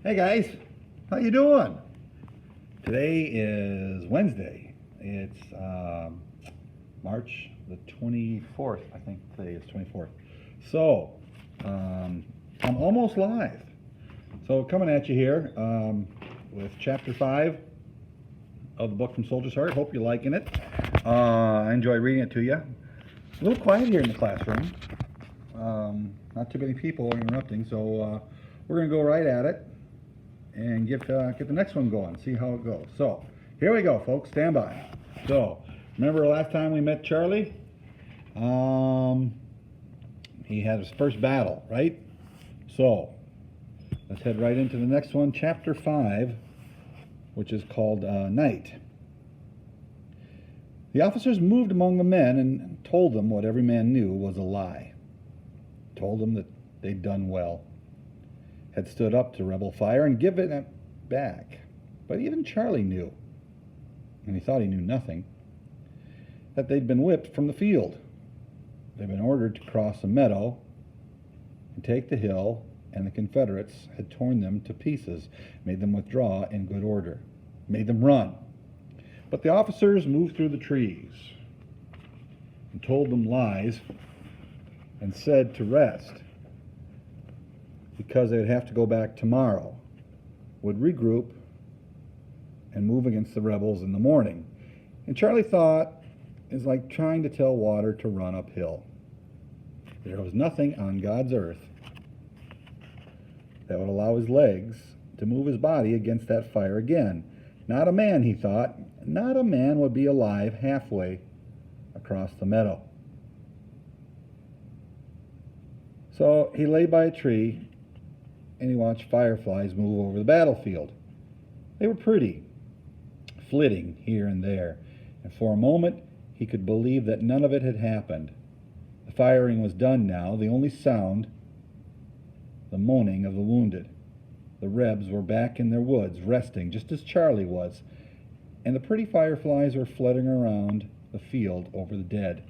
Hey guys, how you doing? Today is Wednesday. It's March the 24th. I think today is 24th. So I'm almost live. So coming at you here with Chapter 5 of the book From Soldier's Heart. Hope you're liking it. I enjoy reading it to you. A little quiet here in the classroom. Not too many people are interrupting, so we're going to go right at it and get the next one going, see how it goes. So here we go, folks. Stand by. So remember last time we met Charlie? He had his first battle, right? So let's head right into the next one, Chapter 5, which is called Night. The officers moved among the men and told them what every man knew was a lie. Told them that they'd done well, had stood up to rebel fire and given it back. But even Charlie knew, and he thought he knew nothing, that they'd been whipped from the field. They'd been ordered to cross a meadow and take the hill, and the Confederates had torn them to pieces, made them withdraw in good order, made them run. But the officers moved through the trees and told them lies and said to rest, because they'd have to go back tomorrow, would regroup and move against the rebels in the morning. And Charlie thought it's like trying to tell water to run uphill. There was nothing on God's earth that would allow his legs to move his body against that fire again. Not a man, he thought, not a man would be alive halfway across the meadow. So he lay by a tree and he watched fireflies move over the battlefield. They were pretty, flitting here and there, and for a moment he could believe that none of it had happened. The firing was done now, the only sound, the moaning of the wounded. The Rebs were back in their woods, resting, just as Charlie was, and the pretty fireflies were flitting around the field over the dead.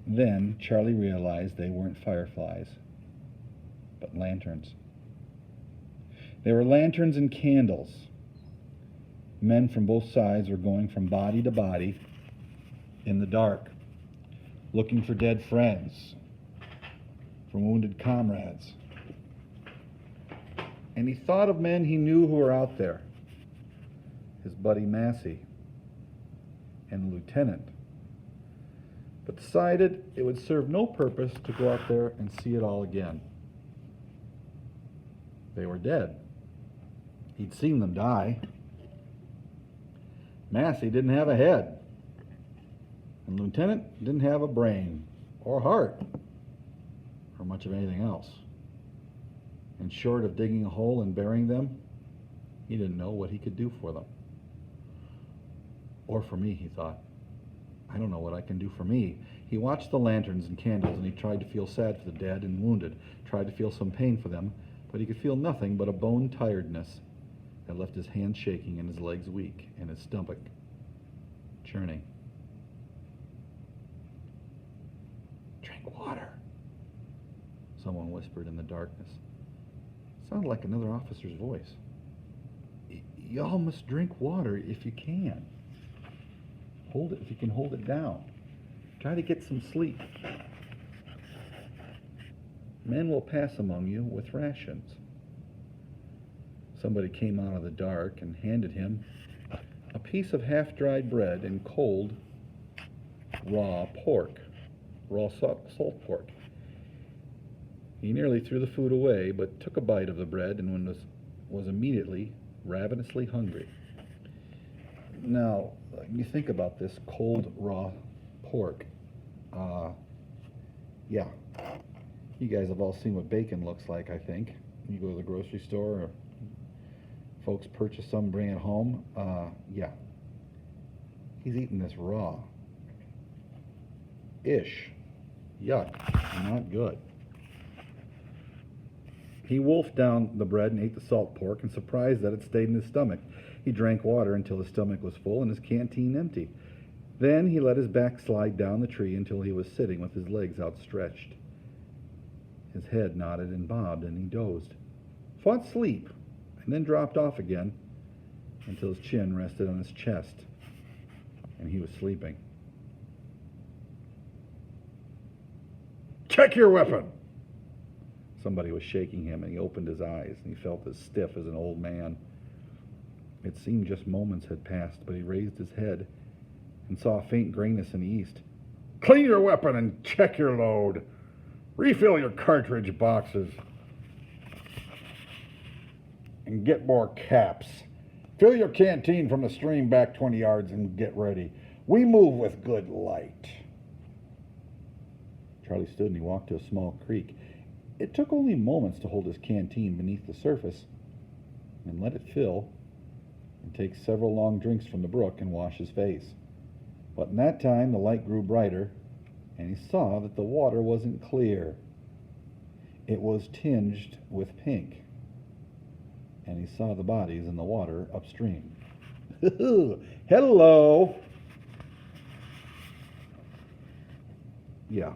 Then Charlie realized they weren't fireflies, but lanterns. They were lanterns and candles. Men from both sides were going from body to body in the dark, looking for dead friends, for wounded comrades. And he thought of men he knew who were out there, his buddy Massey and the lieutenant, but decided it would serve no purpose to go out there and see it all again. They were dead. He'd seen them die. Massey didn't have a head, and Lieutenant didn't have a brain or heart or much of anything else. And short of digging a hole and burying them, he didn't know what he could do for them. Or for me, he thought. I don't know what I can do for me. He watched the lanterns and candles, and he tried to feel sad for the dead and wounded, tried to feel some pain for them, but he could feel nothing but a bone tiredness that left his hands shaking and his legs weak and his stomach churning. Drink water, someone whispered in the darkness. It sounded like another officer's voice. Y'all must drink water if you can. Hold it if you can hold it down. Try to get some sleep. Men will pass among you with rations. Somebody came out of the dark and handed him a piece of half-dried bread and cold, raw salt pork. He nearly threw the food away, but took a bite of the bread and was immediately ravenously hungry. Now, you think about this cold, raw pork. Yeah, you guys have all seen what bacon looks like, I think. You go to the grocery store, or folks purchase some, bring it home. Yeah, he's eating this raw. Ish. Yuck. Not good. He wolfed down the bread and ate the salt pork, and surprised that it stayed in his stomach. He drank water until his stomach was full and his canteen empty. Then he let his back slide down the tree until he was sitting with his legs outstretched. His head nodded and bobbed, and he dozed. Fought sleep, and then dropped off again until his chin rested on his chest, and he was sleeping. "Check your weapon!" Somebody was shaking him, and he opened his eyes, and he felt as stiff as an old man. It seemed just moments had passed, but he raised his head and saw a faint grayness in the east. "Clean your weapon and check your load. Refill your cartridge boxes. And get more caps. Fill your canteen from the stream back 20 yards and get ready. We move with good light." Charlie stood and he walked to a small creek. It took only moments to hold his canteen beneath the surface and let it fill and take several long drinks from the brook and wash his face. But in that time the light grew brighter and he saw that the water wasn't clear. It was tinged with pink, and he saw the bodies in the water upstream. Hello! Yeah.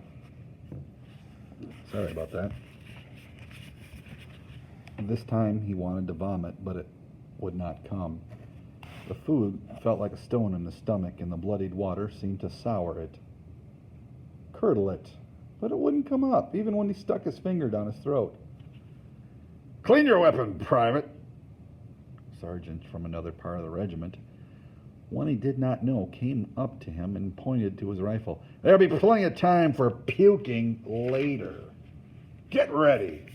Sorry about that. This time he wanted to vomit, but it would not come. The food felt like a stone in his stomach, and the bloodied water seemed to sour it, curdle it, but it wouldn't come up, even when he stuck his finger down his throat. "Clean your weapon, Private!" Sergeant from another part of the regiment, one he did not know, came up to him and pointed to his rifle. "There'll be plenty of time for puking later. Get ready.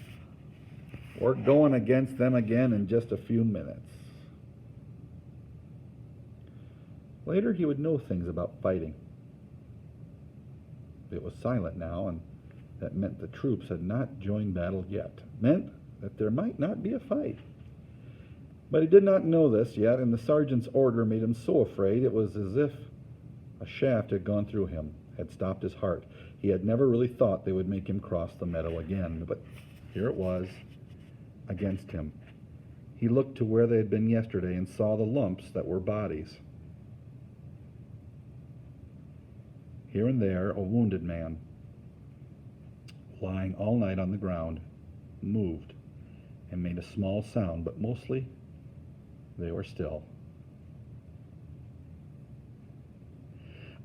We're going against them again in just a few minutes." Later he would know things about fighting. It was silent now, and that meant the troops had not joined battle yet. Meant that there might not be a fight. But he did not know this yet, and the sergeant's order made him so afraid it was as if a shaft had gone through him, had stopped his heart. He had never really thought they would make him cross the meadow again, but here it was, against him. He looked to where they had been yesterday and saw the lumps that were bodies. Here and there, a wounded man, lying all night on the ground, moved and made a small sound, but mostly they were still.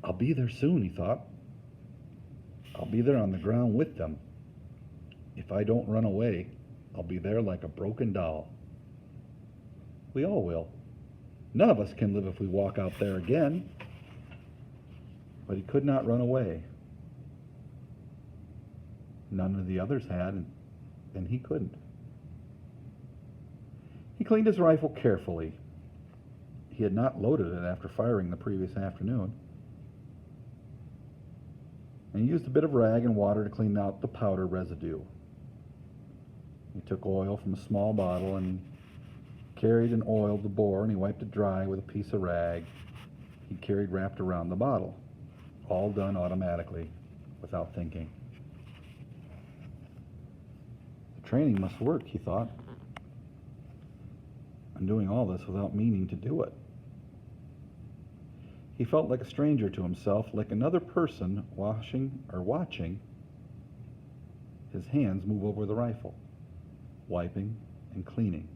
"I'll be there soon," he thought. "I'll be there on the ground with them. If I don't run away, I'll be there like a broken doll. We all will. None of us can live if we walk out there again." But he could not run away. None of the others had, and he couldn't. He cleaned his rifle carefully. He had not loaded it after firing the previous afternoon. And he used a bit of rag and water to clean out the powder residue. He took oil from a small bottle and carried and oiled the bore, and he wiped it dry with a piece of rag he carried wrapped around the bottle. All done automatically, without thinking. The training must work, he thought. I'm doing all this without meaning to do it. He felt like a stranger to himself, like another person watching his hands move over the rifle, wiping and cleaning.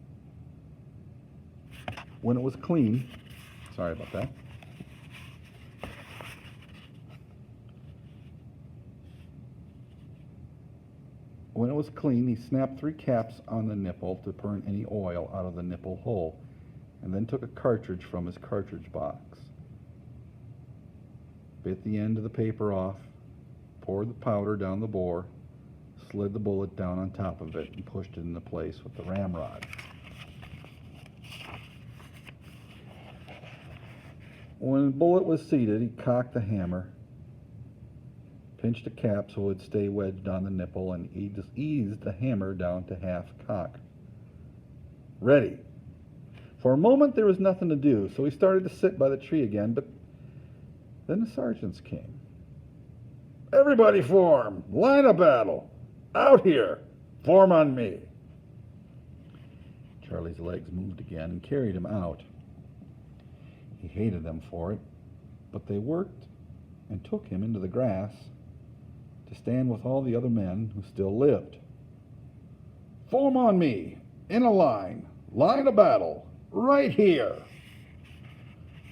When it was clean, sorry about that. When it was clean, he snapped 3 caps on the nipple to burn any oil out of the nipple hole, and then took a cartridge from his cartridge box. Bit the end of the paper off, poured the powder down the bore, slid the bullet down on top of it, and pushed it into place with the ramrod. When the bullet was seated, he cocked the hammer, pinched a cap so it would stay wedged on the nipple, and eased the hammer down to half cock. Ready. For a moment there was nothing to do, so he started to sit by the tree again, but then the sergeants came. "Everybody form! Line of battle! Out here! Form on me!" Charlie's legs moved again and carried him out. He hated them for it, but they worked and took him into the grass to stand with all the other men who still lived. "Form on me, in a line, Line of battle, right here.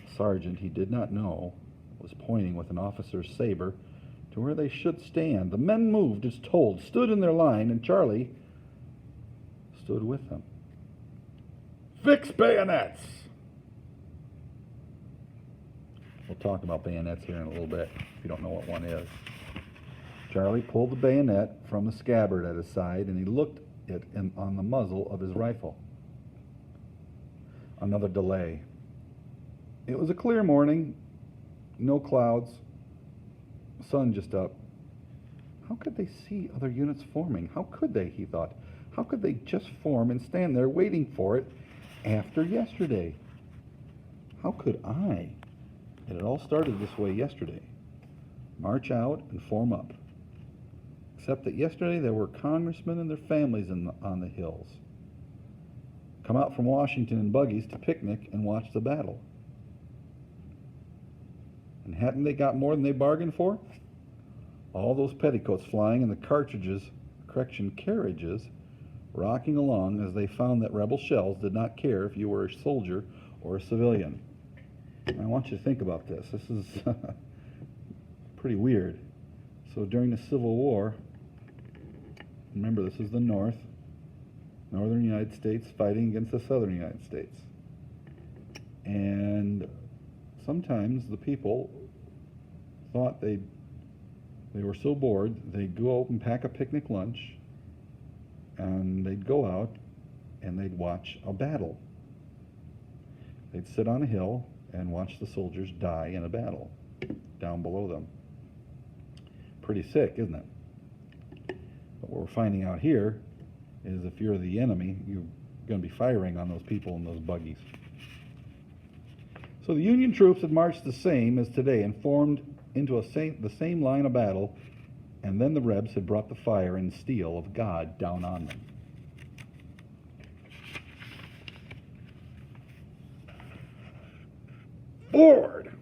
The sergeant, he did not know, was pointing with an officer's saber to where they should stand. The men moved as told, stood in their line, and Charlie stood with them. Fix bayonets! We'll talk about bayonets here in a little bit, if you don't know what one is. Charlie pulled the bayonet from the scabbard at his side, and he looked it on the muzzle of his rifle. Another delay. It was a clear morning, no clouds, sun just up. How could they see other units forming? How could they, he thought. How could they just form and stand there waiting for it after yesterday? How could I? It had all started this way yesterday. March out and form up. Except that yesterday there were congressmen and their families on the hills. Come out from Washington in buggies to picnic and watch the battle. And hadn't they got more than they bargained for? All those petticoats flying and the carriages rocking along as they found that rebel shells did not care if you were a soldier or a civilian. And I want you to think about this. This is pretty weird. So during the Civil War, remember this is the northern United States fighting against the southern United States. And sometimes the people thought they were so bored, they'd go out and pack a picnic lunch, and they'd go out and they'd watch a battle. They'd sit on a hill and watch the soldiers die in a battle down below them. Pretty sick, isn't it? But what we're finding out here is if you're the enemy, you're going to be firing on those people in those buggies. So the Union troops had marched the same as today and formed into the same line of battle, and then the Rebs had brought the fire and steel of God down on them. Forward!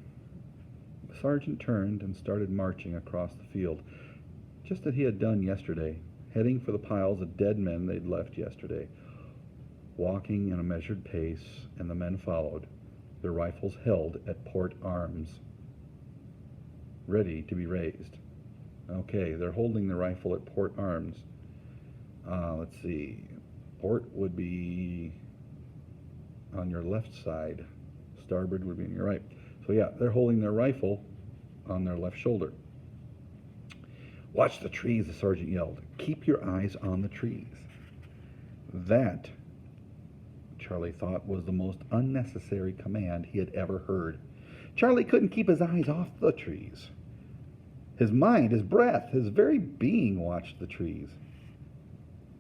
The sergeant turned and started marching across the field, just as he had done yesterday, heading for the piles of dead men they'd left yesterday, walking in a measured pace, and the men followed, their rifles held at port arms, ready to be raised. Okay, they're holding the rifle at port arms. Let's see. Port would be on your left side. Starboard would be on your right. So yeah, they're holding their rifle on their left shoulder. Watch the trees, the sergeant yelled. Keep your eyes on the trees. That, Charlie thought, was the most unnecessary command he had ever heard. Charlie couldn't keep his eyes off the trees. His mind, his breath, his very being watched the trees.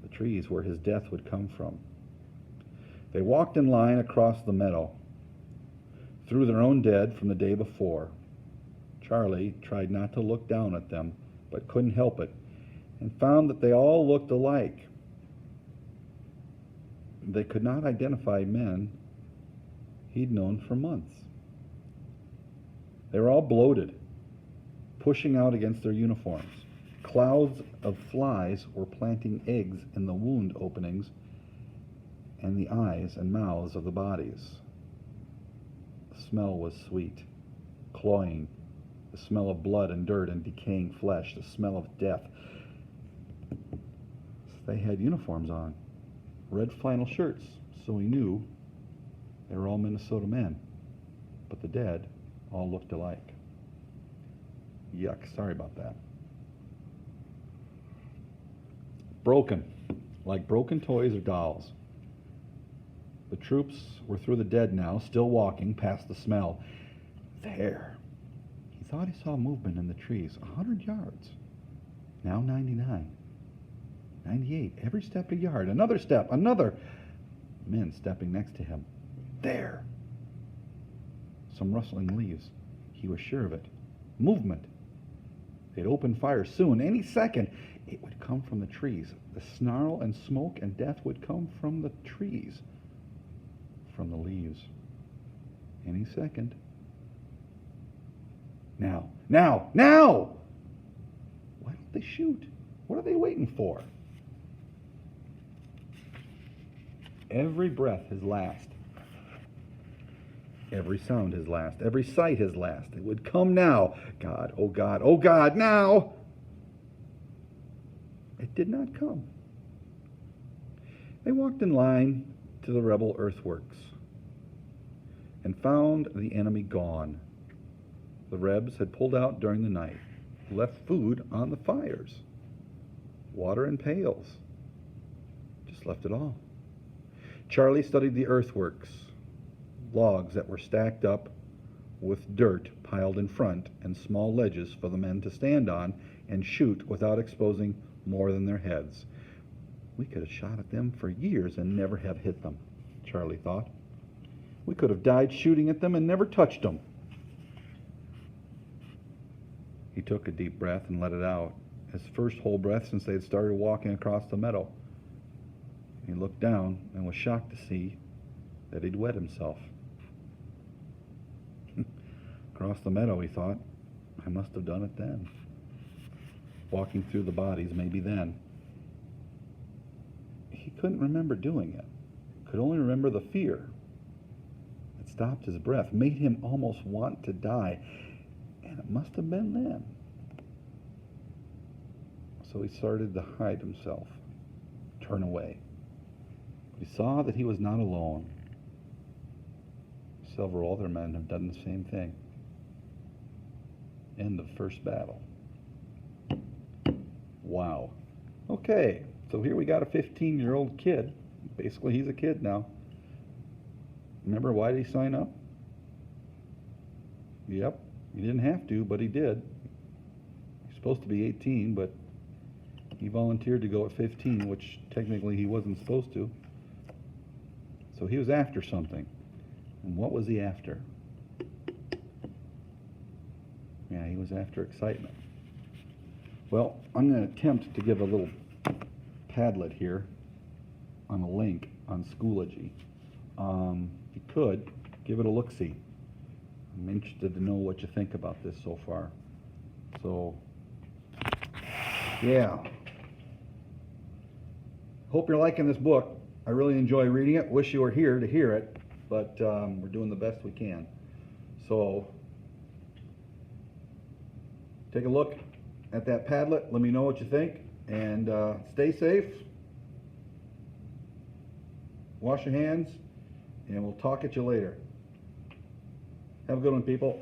The trees where his death would come from. They walked in line across the meadow, through their own dead from the day before. Charlie tried not to look down at them, but couldn't help it, and found that they all looked alike. They could not identify men he'd known for months. They were all bloated, pushing out against their uniforms. Clouds of flies were planting eggs in the wound openings and the eyes and mouths of the bodies. The smell was sweet, cloying, the smell of blood and dirt and decaying flesh, the smell of death. They had uniforms on, red flannel shirts, so he knew they were all Minnesota men, but the dead all looked alike. Yuck, sorry about that. Broken, like broken toys or dolls. The troops were through the dead now, still walking past the smell. There. He thought he saw movement in the trees, 100 yards. Now 99. 98. Every step a yard. Another step. Another. Men stepping next to him. There. Some rustling leaves. He was sure of it. Movement. They'd open fire soon, any second. It would come from the trees. The snarl and smoke and death would come from the trees, from the leaves. Any second. Now, now, now! Why don't they shoot? What are they waiting for? Every breath his last. Every sound his last. Every sight his last. It would come now. God, oh God, oh God, now! It did not come. They walked in line to the rebel earthworks and found the enemy gone. The Rebs had pulled out during the night, left food on the fires, water in pails, just left it all. Charlie studied the earthworks, logs that were stacked up with dirt piled in front and small ledges for the men to stand on and shoot without exposing more than their heads. We could have shot at them for years and never have hit them, Charlie thought. We could have died shooting at them and never touched them. He took a deep breath and let it out, his first whole breath since they had started walking across the meadow. He looked down and was shocked to see that he'd wet himself. Across the meadow, he thought, I must have done it then. Walking through the bodies, maybe then. He couldn't remember doing it. Could only remember the fear. It stopped his breath, made him almost want to die. And it must have been then. So he started to hide himself, turn away. But he saw that he was not alone. Several other men have done the same thing. End of first battle. Wow. Okay, so here we got a 15-year-old kid. Basically, he's a kid now. Remember, why did he sign up? Yep, he didn't have to, but he did. He's supposed to be 18, but he volunteered to go at 15, which technically he wasn't supposed to. So he was after something. And what was he after? Yeah, he was after excitement. Well, I'm going to attempt to give a little Padlet here on a link on Schoology. If you could, give it a look-see. I'm interested to know what you think about this so far. So, yeah. Hope you're liking this book. I really enjoy reading it. Wish you were here to hear it, but we're doing the best we can. So, take a look at that Padlet. Let me know what you think, and stay safe. Wash your hands, and we'll talk at you later. Have a good one, people.